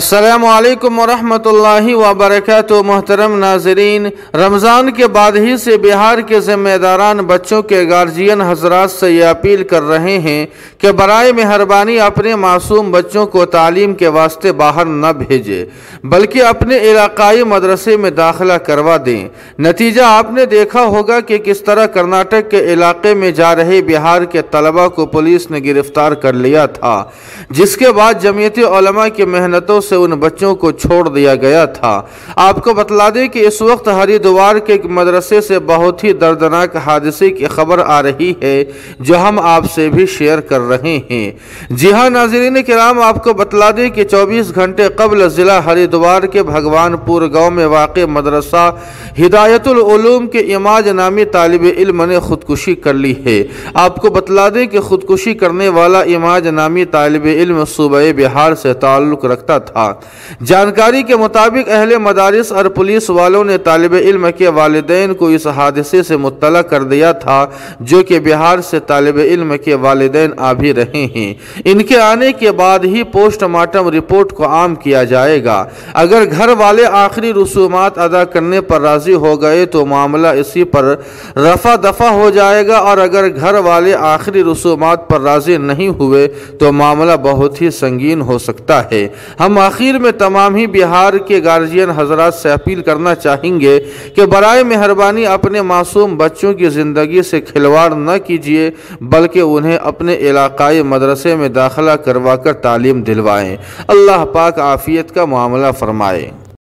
السلام علیکم ورحمۃ اللہ وبرکاتہ۔ محترم ناظرین، رمضان کے بعد ہی سے بہار کے ذمہ داران بچوں کے گارجین حضرات سے یہ اپیل کر رہے ہیں کہ برائے مہربانی اپنے معصوم بچوں کو تعلیم کے واسطے باہر نہ بھیجیں بلکہ اپنے علاقائی مدرسے میں داخلہ کروا دیں۔ نتیجہ آپ نے دیکھا ہوگا کہ کس طرح کرناٹک کے علاقے میں جا رہے بہار کے طلبہ کو پولیس نے گرفتار کر لیا تھا، جس کے بعد جمعیت علماء کی محنتوں سے ان بچوں کو چھوڑ دیا گیا تھا۔ آپ کو بتلا دیں کہ اس وقت ہریدوار کے ایک مدرسے سے بہت ہی دردناک حادثے کی خبر آ رہی ہے جو ہم آپ سے بھی شیئر کر رہے ہیں۔ جی ہاں ناظرین کرام، آپ کو بتلا دیں کہ 24 گھنٹے قبل ضلع ہریدوار کے بھگوان پور گاؤں میں واقع مدرسہ ہدایت العلوم کے اماج نامی طالب علم نے خودکشی کر لی ہے۔ آپ کو بتلا دیں کہ خودکشی کرنے والا اماج نامی طالب علم صوبہ بہار سے تعلق رکھتا تھا۔ جانکاری کے مطابق اہل مدارس اور پولیس والوں نے طالب علم کے والدین کو اس حادثے سے مطلع کر دیا تھا، جو کہ بہار سے طالب علم کے والدین آ بھی رہے ہیں۔ ان کے آنے کے بعد ہی پوسٹ مارٹم رپورٹ کو عام کیا جائے گا۔ اگر گھر والے آخری رسومات ادا کرنے پر راضی ہو گئے تو معاملہ اسی پر رفع دفع ہو جائے گا، اور اگر گھر والے آخری رسومات پر راضی نہیں ہوئے تو معاملہ بہت ہی سنگین ہو سکتا ہے۔ ہم آخر میں تمام ہی بہار کے گارجین حضرات سے اپیل کرنا چاہیں گے کہ برائے مہربانی اپنے معصوم بچوں کی زندگی سے کھلواڑ نہ کیجیے بلکہ انہیں اپنے علاقائی مدرسے میں داخلہ کروا کر تعلیم دلوائیں۔ اللہ پاک عافیت کا معاملہ فرمائے۔